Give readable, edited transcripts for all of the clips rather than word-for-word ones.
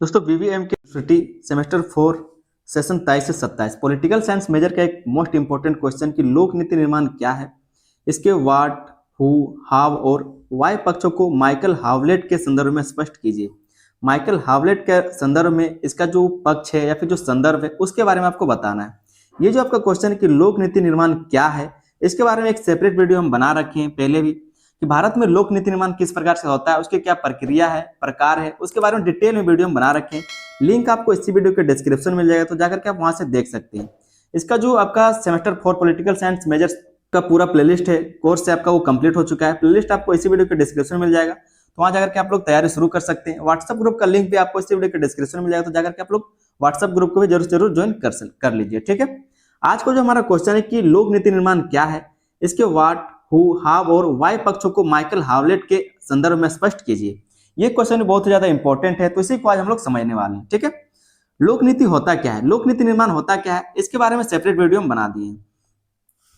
दोस्तों वीवीएम के university semester 4 session 23 से 27 पॉलिटिकल साइंस मेजर का एक मोस्ट इंपॉर्टेंट क्वेश्चन कि लोक नीति निर्माण क्या है, इसके व्हाट, हु, हाउ और वाई पक्षों को माइकल हावलेट के संदर्भ में स्पष्ट कीजिए। माइकल हावलेट के संदर्भ में इसका जो पक्ष है या फिर जो संदर्भ है उसके बारे में आपको बताना है। ये जो आपका क्वेश्चन है कि लोक नीति निर्माण क्या है, इसके बारे में एक सेपरेट वीडियो हम बना रखे हैं पहले भी कि भारत में लोक नीति निर्माण किस प्रकार से होता है, उसकी क्या प्रक्रिया है, प्रकार है, उसके बारे में डिटेल में वीडियो हम बना रखे हैं। लिंक आपको इसी वीडियो के डिस्क्रिप्शन में मिल जाएगा, तो जाकर के आप वहां से देख सकते हैं। इसका जो आपका सेमेस्टर 4 पॉलिटिकल साइंस मेजर्स का पूरा प्लेलिस्ट है, कोर्स है आपका, वो कंप्लीट हो चुका है। प्लेलिस्ट आपको इसी वीडियो के डिस्क्रिप्शन में मिल जाएगा, तो वहां जाकर के आप लोग तैयारी शुरू कर सकते हैं। व्हाट्सएप ग्रुप का लिंक भी आपको इसी वीडियो के डिस्क्रिप्शन में मिल जाएगा, तो जाकर के आप लोग व्हाट्सएप ग्रुप को भी जरूर ज्वाइन कर लीजिए। ठीक है, आज को जो हमारा क्वेश्चन है कि लोक नीति निर्माण क्या है, इसके व्हाट, हु, हाउ और वाई पक्षों को माइकल हावलेट के संदर्भ में स्पष्ट कीजिए। ये क्वेश्चन बहुत ज्यादा इंपॉर्टेंट है, तो इसी को आज हम लोग समझने वाले हैं। ठीक है, लोक नीति होता क्या है, लोक नीति निर्माण होता क्या है, इसके बारे में सेपरेट वीडियो हम बना दिए हैं।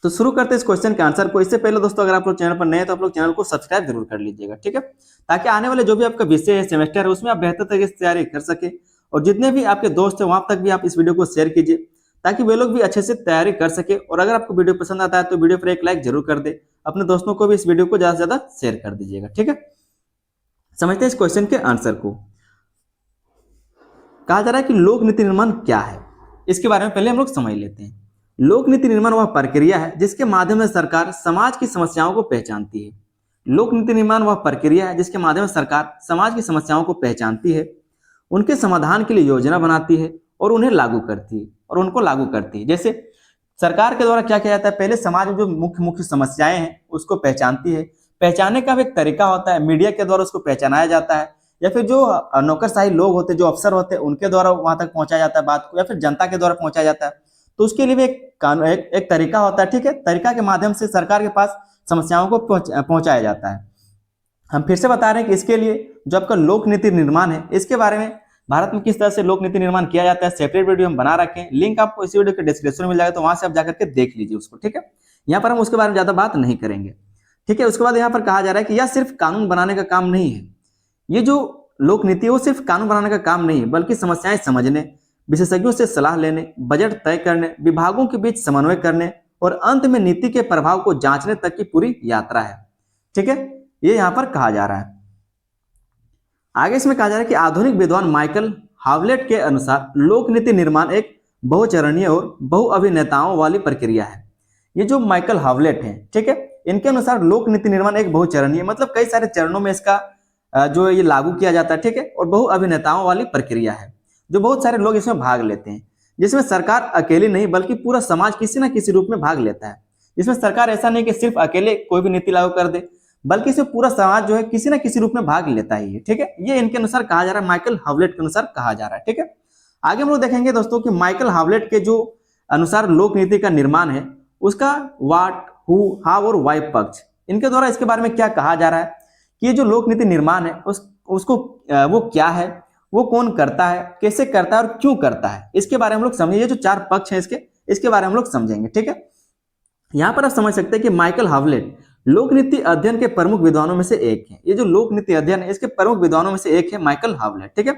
तो शुरू करते हैं इस क्वेश्चन के आंसर को। इससे पहले दोस्तों, अगर आप लोग चैनल पर नए हैं तो आप लोग चैनल को सब्सक्राइब जरूर कर लीजिएगा। ठीक है, ताकि आने वाले जो भी आपका विषय है, सेमेस्टर है, उसमें आप बेहतर तरीके से तैयारी कर सके, और जितने भी आपके दोस्त हैं वहां तक भी आप इस वीडियो को शेयर कीजिए, ताकि वे लोग भी अच्छे से तैयारी कर सके। और अगर आपको वीडियो पसंद आता है तो वीडियो पर एक लाइक जरूर कर दे, अपने दोस्तों को भी इस वीडियो को ज्यादा से ज्यादा शेयर कर दीजिएगा। ठीक है, समझते हैं इस क्वेश्चन के आंसर को। कहा जा रहा है कि लोक नीति निर्माण क्या है, इसके बारे में पहले हम लोग समझ लेते हैं। लोक नीति निर्माण वह प्रक्रिया है जिसके माध्यम से सरकार समाज की समस्याओं को पहचानती है। लोक नीति निर्माण वह प्रक्रिया है जिसके माध्यम से सरकार समाज की समस्याओं को पहचानती है, उनके समाधान के लिए योजना बनाती है और उन्हें लागू करती है और उनको लागू करती है। जैसे सरकार के द्वारा क्या किया जाता है, पहले समाज में जो मुख्य मुख्य समस्याएं हैं उसको पहचानती है। पहचानने का भी एक तरीका होता है, मीडिया के द्वारा उसको पहचानाया जाता है, या फिर जो नौकरशाही लोग होते हैं, जो अफसर होते हैं, उनके द्वारा वहां तक पहुंचाया जाता है बात को, या फिर जनता के द्वारा पहुंचाया जाता है। तो उसके लिए भी एक तरीका होता है। ठीक है, तरीका के माध्यम से सरकार के पास समस्याओं को पहुंचाया जाता है। हम फिर से बता रहे हैं कि इसके लिए जो आपका लोक नीति निर्माण है, इसके बारे में भारत में किस तरह से लोक नीति निर्माण किया जाता है, सेपरेट वीडियो हम बना रखे हैं। लिंक आपको इसी वीडियो के डिस्क्रिप्शन में मिल जाएगा, तो वहां से आप जाकर के देख लीजिए उसको। ठीक है, यहाँ पर हम उसके बारे में ज्यादा बात नहीं करेंगे। ठीक है, उसके बाद यहाँ पर कहा जा रहा है कि यह सिर्फ कानून बनाने का काम नहीं है। ये जो लोक नीति है वो सिर्फ कानून बनाने का काम नहीं है, बल्कि समस्याएं समझने, विशेषज्ञों से सलाह लेने, बजट तय करने, विभागों के बीच समन्वय करने और अंत में नीति के प्रभाव को जांचने तक की पूरी यात्रा है। ठीक है, ये यहाँ पर कहा जा रहा है। आगे इसमें कहा जा रहा है कि आधुनिक विद्वान माइकल हावलेट के अनुसार लोक नीति निर्माण एक बहुचरणीय और बहुअभिनेताओं वाली प्रक्रिया है। ये जो माइकल हावलेट हैं, ठीक है, इनके अनुसार लोक नीति निर्माण एक बहुचरणीय, मतलब कई सारे चरणों में इसका जो ये लागू किया जाता है। ठीक है, और बहुअभिनेताओं वाली प्रक्रिया है, जो बहुत सारे लोग इसमें भाग लेते हैं, जिसमें सरकार अकेली नहीं बल्कि पूरा समाज किसी ना किसी रूप में भाग लेता है। इसमें सरकार ऐसा नहीं कि सिर्फ अकेले कोई भी नीति लागू कर दे, बल्कि इसमें पूरा समाज जो है किसी ना किसी रूप में भाग लेता है। ठीक है, ये इनके अनुसार कहा जा रहा है, माइकल हावलेट के अनुसार कहा जा रहा है। ठीक है, आगे हम लोग देखेंगे दोस्तों कि माइकल हावलेट के जो अनुसार लोक नीति का निर्माण है, उसका व्हाट, हु, हाउ और वाई पक्ष, इनके द्वारा इसके बारे में क्या कहा जा रहा है कि ये जो लोक नीति निर्माण है उसको वो क्या है, वो कौन करता है, कैसे करता है और क्यों करता है, इसके बारे में हम लोग समझेंगे। ये जो चार पक्ष हैं इसके बारे में हम लोग समझेंगे। ठीक है, यहाँ पर आप समझ सकते हैं कि माइकल हावलेट लोक नीति अध्ययन के प्रमुख विद्वानों में से एक है। ये जो लोक नीति अध्ययन है, इसके प्रमुख विद्वानों में से एक है माइकल हावलेट। ठीक है,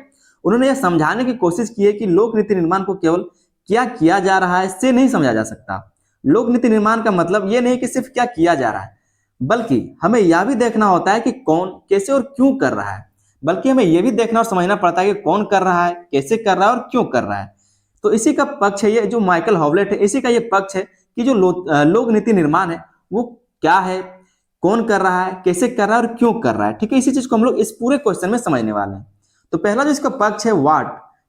उन्होंने यह समझाने की कोशिश की है कि लोक नीति निर्माण को केवल क्या किया जा रहा है इससे नहीं समझा जा सकता। लोक नीति निर्माण का मतलब ये नहीं कि सिर्फ क्या किया जा रहा है, बल्कि हमें यह भी देखना होता है कि कौन, कैसे और क्यों कर रहा है। बल्कि हमें यह भी देखना और समझना पड़ता है कि कौन कर रहा है, कैसे कर रहा है और क्यों कर रहा है। तो इसी का पक्ष है ये जो माइकल हावलेट है, इसी का ये पक्ष है कि जो लोक नीति निर्माण है वो क्या है, कौन कर रहा है, कैसे कर रहा है और क्यों कर रहा है। ठीक है, इसी चीज को हम लोग इस पूरे क्वेश्चन में समझने वाले हैं। तो पहला जो इसका पक्ष है व्हाट,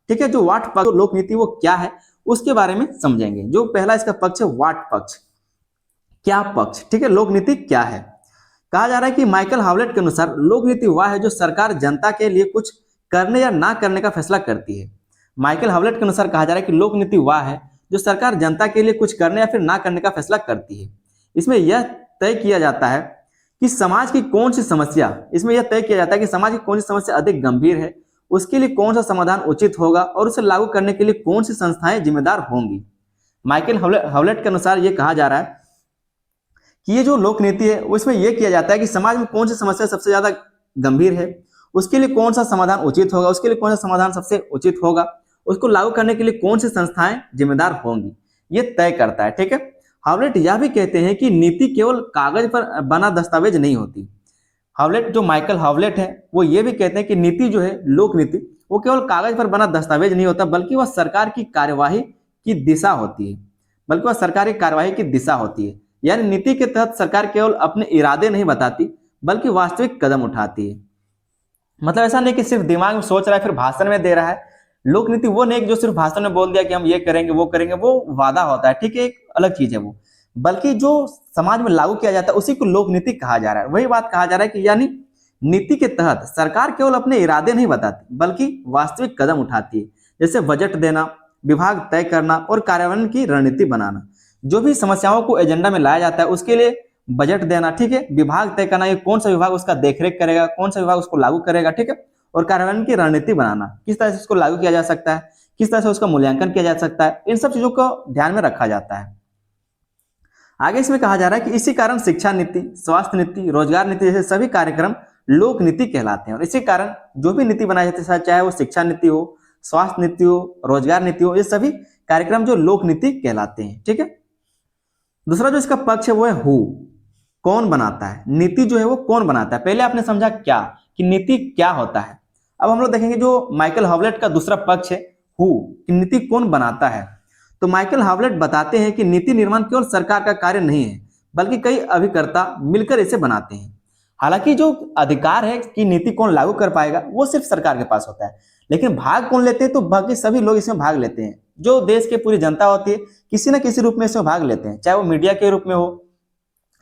ठीक है, जो व्हाट पक्ष, लोक नीति वो क्या है उसके बारे में समझेंगे। जो पहला इसका पक्ष है व्हाट पक्ष, क्या पक्ष। ठीक है, लोक नीति क्या है। कहा जा रहा है कि माइकल हावलेट के अनुसार लोक नीति वह है जो सरकार जनता के लिए कुछ करने या ना करने का फैसला करती है। माइकल हावलेट के अनुसार कहा जा रहा है कि लोक नीति वह है जो सरकार जनता के लिए कुछ करने या फिर ना करने का फैसला करती है। इसमें यह तय किया जाता है कि समाज की कौन सी समस्या, इसमें यह तय किया जाता है कि समाज की कौन सी समस्या अधिक गंभीर है, उसके लिए कौन सा समाधान उचित होगा और उसे लागू करने के लिए कौन सी संस्थाएं जिम्मेदार होंगी। माइकल हावलेट के अनुसार यह कहा जा रहा है कि ये जो लोक नीति है उसमें यह किया जाता है कि समाज में कौन सी समस्या सबसे ज्यादा गंभीर है, उसके लिए कौन सा समाधान उचित होगा, उसके लिए कौन सा समाधान सबसे उचित होगा, उसको लागू करने के लिए कौन सी संस्थाएं जिम्मेदार होंगी, ये तय करता है। ठीक है। हावलेट यह भी कहते हैं कि नीति केवल कागज पर बना दस्तावेज नहीं होती। हावलेट, जो माइकल हावलेट है, वो ये भी कहते हैं कि नीति जो है, लोक नीति, वो केवल कागज पर बना दस्तावेज नहीं होता, बल्कि वह सरकार की कार्यवाही की दिशा होती है। बल्कि वह सरकार की कार्यवाही की दिशा होती है। यानी नीति के तहत सरकार केवल अपने इरादे नहीं बताती, बल्कि वास्तविक कदम उठाती है। मतलब ऐसा नहीं कि सिर्फ दिमाग में सोच रहा है फिर भाषण में दे रहा है। लोक नीति वो नहीं कि जो सिर्फ भाषण में बोल दिया कि हम ये करेंगे वो करेंगे, वो वादा होता है, ठीक है, एक अलग चीज है वो। बल्कि जो समाज में लागू किया जाता है उसी को लोक नीति कहा जा रहा है। वही बात कहा जा रहा है कि यानी नीति के तहत सरकार केवल अपने इरादे नहीं बताती, बल्कि वास्तविक कदम उठाती है। जैसे बजट देना, विभाग तय करना और कार्यान्वयन की रणनीति बनाना। जो भी समस्याओं को एजेंडा में लाया जाता है उसके लिए बजट देना, ठीक है, विभाग तय करना, ये कौन सा विभाग उसका देखरेख करेगा, कौन सा विभाग उसको लागू करेगा, ठीक है, और कार्यान्वयन की रणनीति बनाना, किस तरह से उसको लागू किया जा सकता है, किस तरह से उसका मूल्यांकन किया जा सकता है, इन सब चीजों को ध्यान में रखा जाता है। आगे इसमें कहा जा रहा है कि इसी कारण शिक्षा नीति, स्वास्थ्य नीति, रोजगार नीति जैसे सभी कार्यक्रम लोक नीति कहलाते हैं। और इसी कारण जो भी नीति बनाई जाती है, चाहे वो शिक्षा नीति हो, स्वास्थ्य नीति हो, रोजगार नीति हो, ये सभी कार्यक्रम जो लोक नीति कहलाते हैं। ठीक है। दूसरा जो इसका पक्ष है वो है हु, कौन बनाता है नीति, जो है वो कौन बनाता है। पहले आपने समझा क्या कि नीति क्या होता है। अब हम लोग देखेंगे जो माइकल हावलेट का दूसरा पक्ष है हु, कि नीति कौन बनाता है। तो माइकल हावलेट बताते हैं कि नीति निर्माण केवल सरकार का कार्य नहीं है, बल्कि कई अभिकर्ता मिलकर इसे बनाते हैं। हालांकि जो अधिकार है कि नीति कौन लागू कर पाएगा वो सिर्फ सरकार के पास होता है, लेकिन भाग कौन लेते हैं, तो बाकी सभी लोग इसमें भाग लेते हैं। जो देश की पूरी जनता होती है किसी न किसी रूप में इसमें भाग लेते हैं, चाहे वो मीडिया के रूप में हो,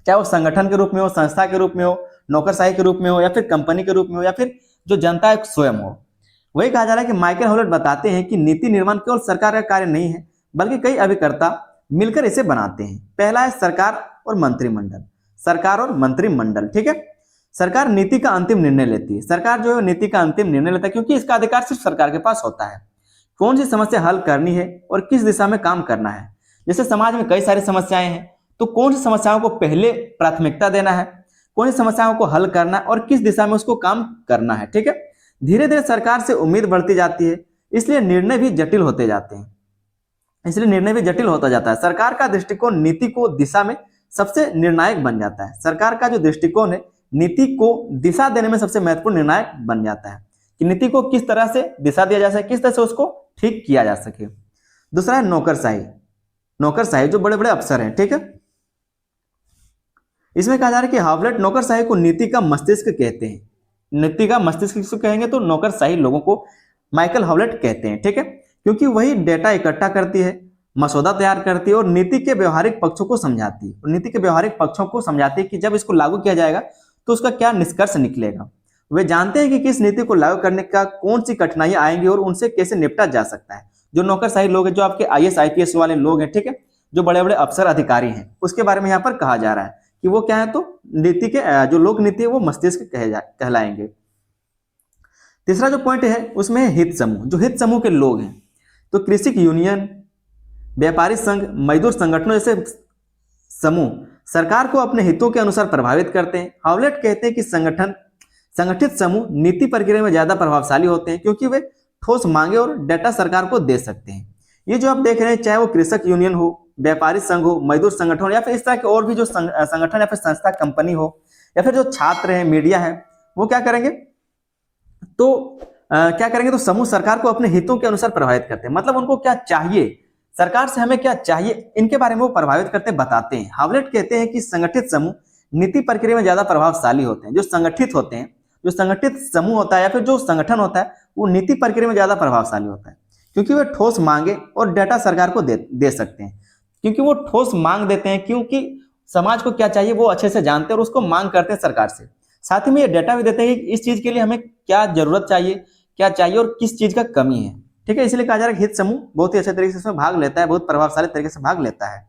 चाहे वो संगठन के रूप में हो, संस्था के रूप में हो, नौकरशाही के रूप में हो, या फिर कंपनी के रूप में हो, या फिर जो जनता है स्वयं हो। वही कहा जा रहा है कि माइकल हावलेट बताते हैं कि नीति निर्माण केवल सरकार का कार्य नहीं है, बल्कि कई अभिकर्ता मिलकर इसे बनाते हैं। पहला है सरकार और मंत्रिमंडल। सरकार और मंत्रिमंडल, ठीक है। सरकार नीति का अंतिम निर्णय लेती है। सरकार जो है नीति का अंतिम निर्णय लेता है, क्योंकि इसका अधिकार सिर्फ सरकार के पास होता है। कौन सी समस्या हल करनी है और किस दिशा में काम करना है। जैसे समाज में कई सारी समस्याएं हैं, तो कौन सी समस्याओं को पहले प्राथमिकता देना है, कौन सी समस्याओं को हल करना है और किस दिशा में उसको काम करना है। ठीक है। धीरे धीरे सरकार से उम्मीद बढ़ती जाती है, इसलिए निर्णय भी जटिल होते जाते हैं। इसलिए निर्णय भी जटिल होता जाता है। सरकार का दृष्टिकोण नीति को दिशा में सबसे निर्णायक बन जाता है। सरकार का जो दृष्टिकोण है नीति को दिशा देने में सबसे महत्वपूर्ण निर्णायक बन जाता है, कि नीति को किस तरह से दिशा दिया जा सके, किस तरह से उसको ठीक किया जा सके। दूसरा है नौकरशाही। नौकरशाही जो बड़े बड़े अफसर हैं, ठीक है। इसमें कहा जा रहा है कि हावलेट नौकरशाही को नीति का मस्तिष्क कहते हैं। नीति का मस्तिष्क किसको कहेंगे, तो नौकरशाही लोगों को माइकल हावलेट कहते हैं। ठीक है। क्योंकि वही डेटा इकट्ठा करती है, मसौदा तैयार करती है और नीति के व्यवहारिक पक्षों को समझाती है। और नीति के व्यवहारिक पक्षों को समझाती है कि जब इसको लागू किया जाएगा तो उसका क्या निष्कर्ष निकलेगा। वे जानते हैं कि किस नीति को लागू करने का कौन सी कठिनाइयां आएंगी और उनसे कैसे निपटा जा सकता है। जो नौकरशाही लोग हैं, जो आपके IAS IPS वाले लोग हैं, ठीक है, जो बड़े बड़े अफसर अधिकारी हैं, उसके बारे में यहाँ पर कहा जा रहा है कि वो क्या है, तो नीति के जो लोक नीति है वो मस्तिष्क कहलाएंगे। तीसरा जो पॉइंट है उसमें है हित समूह। जो हित समूह के लोग हैं, तो कृषक यूनियन, व्यापारी संघ, मजदूर संगठनों जैसे समूह सरकार को अपने हितों के अनुसार प्रभावित करते हैं। हावलेट कहते हैं कि संगठित समूह नीति प्रक्रिया में ज्यादा प्रभावशाली होते हैं, क्योंकि वे ठोस मांगे और डेटा सरकार को दे सकते हैं। ये जो आप देख रहे हैं, चाहे वो कृषक यूनियन हो, व्यापारी संघ हो, मजदूर संगठन या फिर इस तरह के और भी जो संगठन या फिर संस्था, कंपनी हो, या फिर जो छात्र है, मीडिया है, वो क्या करेंगे, तो समूह सरकार को अपने हितों के अनुसार प्रभावित करते हैं। मतलब उनको क्या चाहिए, सरकार से हमें क्या चाहिए, इनके बारे में वो प्रभावित करते बताते हैं। हावलेट कहते हैं कि संगठित समूह नीति प्रक्रिया में ज्यादा प्रभावशाली होते हैं। जो संगठित होते हैं, जो संगठित समूह होता है या फिर जो संगठन होता है, वो नीति प्रक्रिया में ज्यादा प्रभावशाली होता है, क्योंकि वे ठोस मांगे और डेटा सरकार को दे सकते हैं। क्योंकि वो ठोस मांग देते हैं, क्योंकि समाज को क्या चाहिए वो अच्छे से जानते हैं और उसको मांग करते हैं सरकार से। साथ ही में ये डेटा भी देते हैं कि इस चीज के लिए हमें क्या जरूरत चाहिए, क्या चाहिए और किस चीज का कमी है। ठीक है। इसलिए कहा जा रहा है हित समूह बहुत ही अच्छे तरीके से इसमें भाग लेता है, बहुत प्रभावशाली तरीके से भाग लेता है।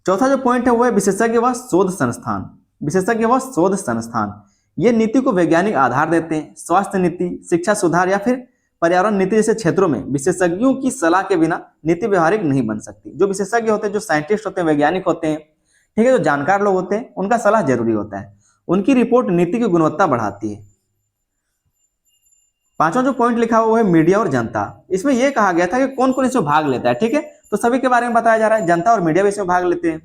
चौथा जो पॉइंट है वो है विशेषज्ञ व शोध संस्थान। विशेषज्ञ व शोध संस्थान ये नीति को वैज्ञानिक आधार देते हैं। स्वास्थ्य नीति, शिक्षा सुधार या फिर पर्यावरण नीति जैसे क्षेत्रों में विशेषज्ञों की सलाह के बिना नीति व्यवहारिक नहीं बन सकती। जो विशेषज्ञ होते हैं, जो साइंटिस्ट होते हैं, वैज्ञानिक होते हैं, ठीक है, जो जानकार लोग होते हैं, उनका सलाह जरूरी होता है। उनकी रिपोर्ट नीति की गुणवत्ता बढ़ाती है। पांचवा जो पॉइंट लिखा हुआ वो है मीडिया और जनता। इसमें यह कहा गया था कि कौन कौन इसमें भाग लेता है, ठीक है। तो सभी के बारे में बताया जा रहा है, जनता और मीडिया भी इसमें भाग लेते हैं।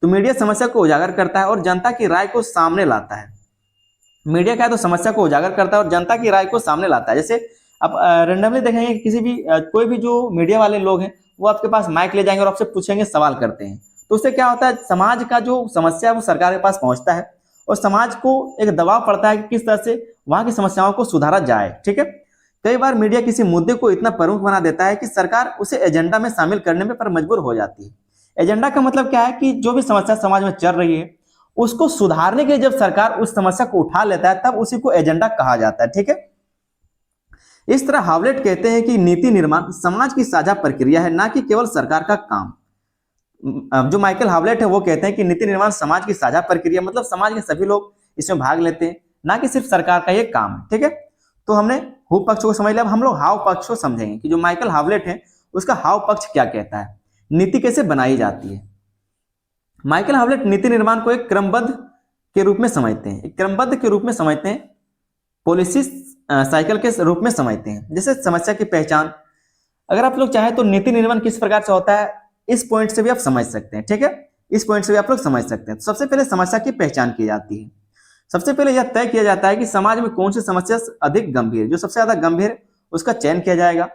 तो मीडिया समस्या को उजागर करता है और जनता की राय को सामने लाता है। मीडिया क्या है, तो समस्या को उजागर करता है और जनता की राय को सामने लाता है। जैसे आप रेंडमली देखेंगे किसी भी कोई भी जो मीडिया वाले लोग हैं वो आपके पास माइक ले जाएंगे और आपसे पूछेंगे, सवाल करते हैं। तो उससे क्या होता है, समाज का जो समस्या है वो सरकार के पास पहुंचता है और समाज को एक दबाव पड़ता है कि किस तरह से वहां की समस्याओं को सुधारा जाए, ठीक है। कई बार मीडिया किसी मुद्दे को इतना प्रमुख बना देता है कि सरकार उसे एजेंडा में शामिल करने में पर मजबूर हो जाती है। एजेंडा का मतलब क्या है कि जो भी समस्या समाज में चल रही है उसको सुधारने के लिए जब सरकार उस समस्या को उठा लेता है तब उसी को एजेंडा कहा जाता है, ठीक है। इस तरह हावलेट कहते हैं कि नीति निर्माण समाज की साझा प्रक्रिया है, ना कि केवल सरकार का काम। जो माइकल हावलेट है वो कहते हैं कि नीति निर्माण समाज की साझा प्रक्रिया, मतलब समाज के सभी लोग इसमें भाग लेते हैं, ना कि सिर्फ सरकार का ये काम है, ठीक है। तो हमने हु पक्ष को समझ लिया, अब हम लोग हाव पक्ष को समझेंगे कि जो माइकल हावलेट है उसका हाव पक्ष क्या कहता है, नीति कैसे बनाई जाती है। माइकल हावलेट नीति निर्माण को एक क्रमबद्ध के रूप में समझते हैं, एक क्रमबद्ध के रूप में समझते हैं, पॉलिसी साइकिल के रूप में समझते हैं। जैसे समस्या की पहचान, अगर आप लोग चाहें तो नीति निर्माण किस प्रकार से होता है इस पॉइंट से भी आप समझ सकते हैं, ठीक है। इस पॉइंट से भी आप लोग समझ सकते हैं। तो सबसे पहले समस्या की पहचान की जाती है। सबसे पहले यह तय किया जाता है कि समाज में कौन सी समस्या अधिक गंभीर, जो सबसे ज्यादा गंभीर है उसका चयन किया जाएगा।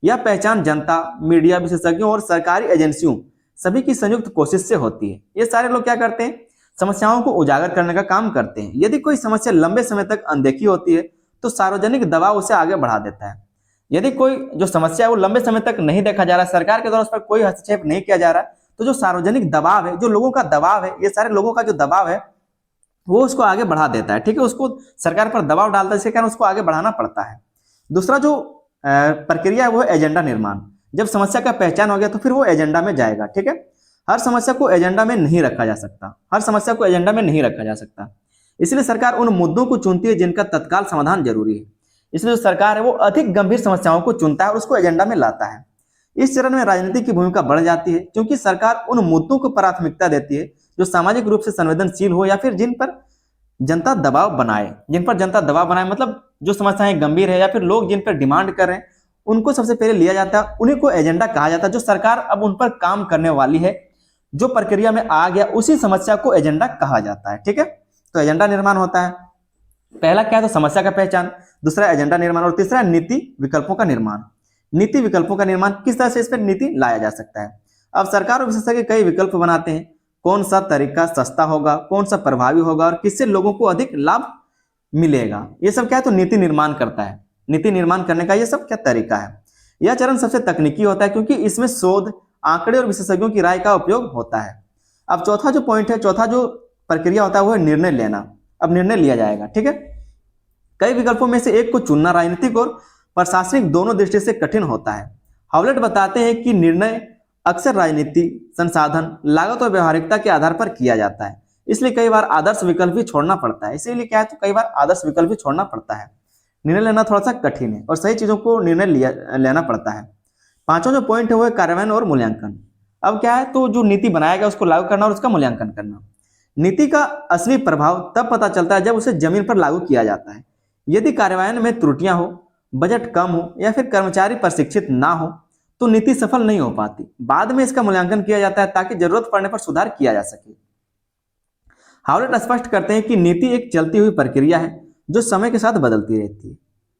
यह पहचान जनता, मीडिया, विशेषज्ञों और सरकारी एजेंसियों सभी की संयुक्त कोशिश से होती है। ये सारे लोग क्या करते हैं, समस्याओं को उजागर करने का काम करते हैं। यदि कोई समस्या लंबे समय तक अनदेखी होती है तो सार्वजनिक दबाव उसे आगे बढ़ा देता है। यदि कोई जो समस्या है वो लंबे समय तक नहीं देखा जा रहा, सरकार के द्वारा उस पर कोई हस्तक्षेप नहीं किया जा रहा, तो जो सार्वजनिक दबाव है, जो लोगों का दबाव है, ये सारे लोगों का जो दबाव है वो उसको आगे बढ़ा देता है, ठीक है। उसको सरकार पर दबाव डालता है, इसके कारण उसको आगे बढ़ाना पड़ता है। दूसरा जो प्रक्रिया है वो है एजेंडा निर्माण। जब समस्या का पहचान हो गया तो फिर वो एजेंडा में जाएगा, ठीक है। हर समस्या को एजेंडा में नहीं रखा जा सकता, हर समस्या को एजेंडा में नहीं रखा जा सकता। इसलिए सरकार उन मुद्दों को चुनती है जिनका तत्काल समाधान जरूरी है। इसलिए जो सरकार है वो अधिक गंभीर समस्याओं को चुनता है और उसको एजेंडा में लाता है। इस चरण में राजनीति की भूमिका बढ़ जाती है, क्योंकि सरकार उन मुद्दों को प्राथमिकता देती है जो सामाजिक रूप से संवेदनशील हो या फिर जिन पर जनता दबाव बनाए। जिन पर जनता दबाव बनाए मतलब जो समस्याएं गंभीर है या फिर लोग जिन पर डिमांड कर रहे हैं उनको सबसे पहले लिया जाता है, उन्हीं को एजेंडा कहा जाता है। जो सरकार अब उन पर काम करने वाली है, जो प्रक्रिया में आ गया, उसी समस्या को एजेंडा कहा जाता है, ठीक है। तो एजेंडा निर्माण होता है। पहला क्या है, तो समस्या का पहचान, दूसरा एजेंडा निर्माण और तीसरा नीति विकल्पों का निर्माण। नीति विकल्पों का निर्माण, किस तरह से इस पर नीति लाया जा सकता है। अब सरकार और विशेषज्ञ कई विकल्प बनाते हैं, कौन सा तरीका सस्ता होगा, कौन सा प्रभावी होगा और किससे लोगों को अधिक लाभ मिलेगा, ये सब क्या है, तो नीति निर्माण करता है। नीति निर्माण करने का ये सब क्या तरीका है। यह चरण सबसे तकनीकी होता है क्योंकि इसमें शोध, आंकड़े और विशेषज्ञों की राय का उपयोग होता है। अब चौथा जो पॉइंट है, चौथा जो प्रक्रिया होता है वो है निर्णय लेना। अब निर्णय लिया जाएगा, ठीक है। कई विकल्पों में से एक को चुनना राजनीतिक और प्रशासनिक दोनों दृष्टि से कठिन होता है। हावलेट बताते हैं कि निर्णय अक्सर राजनीति, संसाधन, लागत और व्यवहारिकता के आधार पर किया जाता है। इसलिए कई बार आदर्श विकल्प भी छोड़ना पड़ता है। इसीलिए क्या है, तो कई बार आदर्श विकल्प भी छोड़ना पड़ता है। निर्णय लेना थोड़ा सा कठिन है और सही चीजों को निर्णय लेना पड़ता है। पांचवा जो पॉइंट है वो है कार्यान्वयन और मूल्यांकन। अब क्या है, तो जो नीति बनाया गया उसको लागू करना और उसका मूल्यांकन करना। नीति का असली प्रभाव तब पता चलता है जब उसे जमीन पर लागू किया जाता है। यदि कार्यान्वयन में त्रुटियां हो, बजट कम हो या फिर कर्मचारी प्रशिक्षित ना हो तो नीति सफल नहीं हो पाती। बाद में इसका मूल्यांकन किया जाता है ताकि जरूरत पड़ने पर सुधार किया जा सके। हावलेट स्पष्ट करते हैं कि नीति एक चलती हुई प्रक्रिया है जो समय के साथ बदलती रहती है।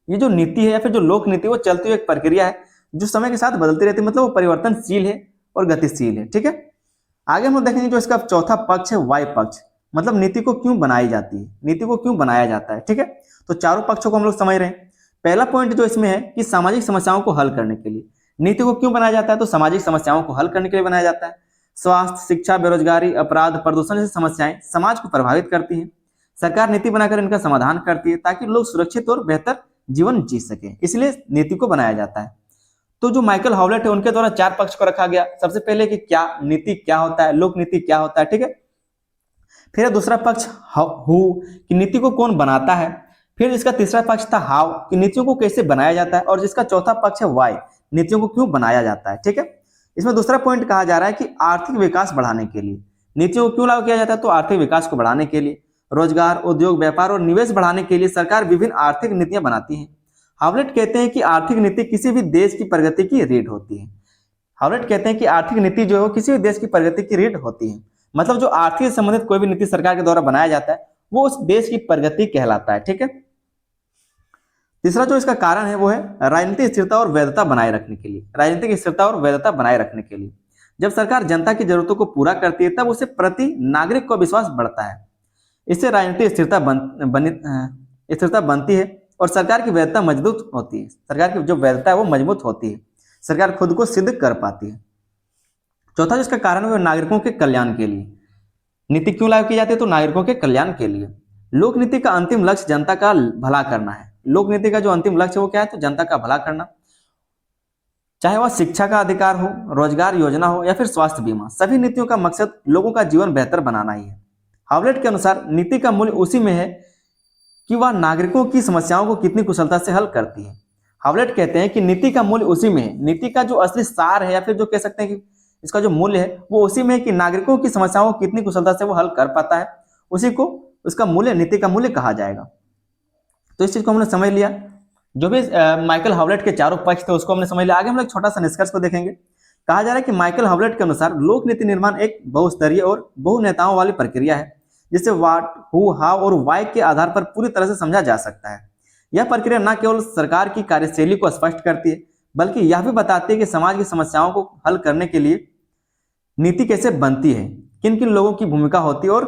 ये जो नीति है या फिर जो लोक नीति, वो चलती हुई एक प्रक्रिया है जो समय के साथ बदलती रहती है, मतलब वो परिवर्तनशील है और गतिशील है, ठीक है। आगे हम लोग देखेंगे जो इसका चौथा पक्ष है वाय पक्ष, मतलब नीति को क्यों बनाई जाती है, नीति को क्यों बनाया जाता है, ठीक है। तो चारों पक्षों को हम लोग समझ रहे हैं। पहला पॉइंट जो इसमें है कि सामाजिक समस्याओं को हल करने के लिए नीति को क्यों बनाया जाता है, तो सामाजिक समस्याओं को हल करने के लिए बनाया जाता है। स्वास्थ्य, शिक्षा, बेरोजगारी, अपराध, प्रदूषण जैसी समस्याएं समाज को प्रभावित करती हैं। सरकार नीति बनाकर इनका समाधान करती है ताकि लोग सुरक्षित और बेहतर जीवन जी सके, इसलिए नीति को बनाया जाता है। तो जो माइकल हावलेट है उनके द्वारा चार पक्ष को रखा गया। सबसे पहले कि क्या नीति क्या होता है, लोक नीति क्या होता है, ठीक है। फिर दूसरा पक्ष हु कि नीति को कौन बनाता है। फिर इसका तीसरा पक्ष था हाउ कि नीतियों को कैसे बनाया जाता है। और जिसका चौथा पक्ष है वाई, नीतियों को क्यों बनाया जाता है, ठीक है। इसमें दूसरा पॉइंट कहा जा रहा है कि आर्थिक विकास बढ़ाने के लिए नीतियों को क्यों लागू किया जाता है, तो आर्थिक विकास को बढ़ाने के लिए, रोजगार, उद्योग, व्यापार और निवेश बढ़ाने के लिए सरकार विभिन्न आर्थिक नीतियां बनाती है। हावलेट कहते हैं कि आर्थिक नीति किसी भी देश की प्रगति की रीढ़ होती है। हावलेट कहते हैं कि आर्थिक नीति जो है वो किसी भी देश की प्रगति की रीढ़ होती है। मतलब जो आर्थिक से संबंधित कोई भी नीति सरकार के द्वारा बनाया जाता है वो उस देश की प्रगति कहलाता है। ठीक है। तीसरा जो इसका कारण है वो है राजनीतिक स्थिरता और वैधता बनाए रखने के लिए। राजनीतिक स्थिरता और वैधता बनाए रखने के लिए जब सरकार जनता की जरूरतों को पूरा करती है तब उसे प्रति नागरिक को विश्वास बढ़ता है। इससे राजनीतिक स्थिरता बनती है और सरकार की वैधता मजबूत होती है। सरकार की जो वैधता है वो मजबूत होती है। सरकार खुद को सिद्ध कर पाती है। चौथा जिसका कारण है वो नागरिकों के कल्याण के लिए। नीति क्यों लागू की जाती है? तो नागरिकों के कल्याण के लिए। लोक नीति का अंतिम लक्ष्य जनता का भला करना है। लोक नीति का जो अंतिम लक्ष्य है वो क्या है? तो जनता का भला करना। चाहे वह शिक्षा का अधिकार हो, रोजगार योजना हो या फिर स्वास्थ्य बीमा, सभी नीतियों का मकसद लोगों का जीवन बेहतर बनाना ही है। हावलेट के अनुसार नीति का मूल्य उसी में है कि वह नागरिकों की समस्याओं को कितनी कुशलता से हल करती है। हावलेट कहते हैं कि नीति का मूल्य उसी में है, नीति का जो असली सार है या फिर जो कह सकते हैं कि इसका जो मूल्य है वो उसी में है कि नागरिकों की समस्याओं को कितनी कुशलता से वो हल कर पाता है, उसी को उसका मूल्य, नीति का मूल्य कहा जाएगा। तो इस चीज को हमने समझ लिया। जो भी माइकल हावलेट के चारों पक्ष थे उसको हमने समझ लिया। आगे हम लोग छोटा सा निष्कर्ष को देखेंगे। कहा जा रहा है कि माइकल हावलेट के अनुसार लोक नीति निर्माण एक बहुस्तरीय और बहु नेताओं वाली प्रक्रिया है जिसे व्हाट, हु, हाउ और वाई के आधार पर पूरी तरह से समझा जा सकता है। यह प्रक्रिया न केवल सरकार की कार्यशैली को स्पष्ट करती है बल्कि यह भी बताती है कि समाज की समस्याओं को हल करने के लिए नीति कैसे बनती है, किन किन लोगों की भूमिका होती है और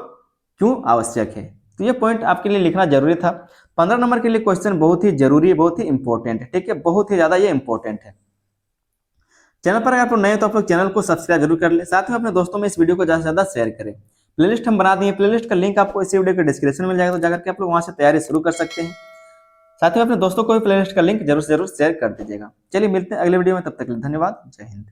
क्यों आवश्यक है। तो ये पॉइंट आपके लिए लिखना जरूरी था। 15 नंबर के लिए क्वेश्चन बहुत ही जरूरी है, बहुत ही इंपॉर्टेंट है। ठीक है, बहुत ही ज्यादा ये इंपॉर्टेंट है। चैनल पर अगर आप लोग नए तो आप लोग चैनल को सब्सक्राइब जरूर कर ले, साथ में अपने दोस्तों में इस वीडियो को ज्यादा से ज्यादा शेयर करें। प्लेलिस्ट हम बना दिए, प्लेलिस्ट का लिंक आपको इस वीडियो के डिस्क्रिप्शन में मिल जाएगा, तो जाकर के आप लोग वहां से तैयारी शुरू कर सकते हैं। साथ में अपने दोस्तों को भी प्लेलिस्ट का लिंक जरूर से जरूर शेयर कर दीजिएगा। चलिए मिलते हैं अगले वीडियो में, तब तक के लिए धन्यवाद। जय हिंद।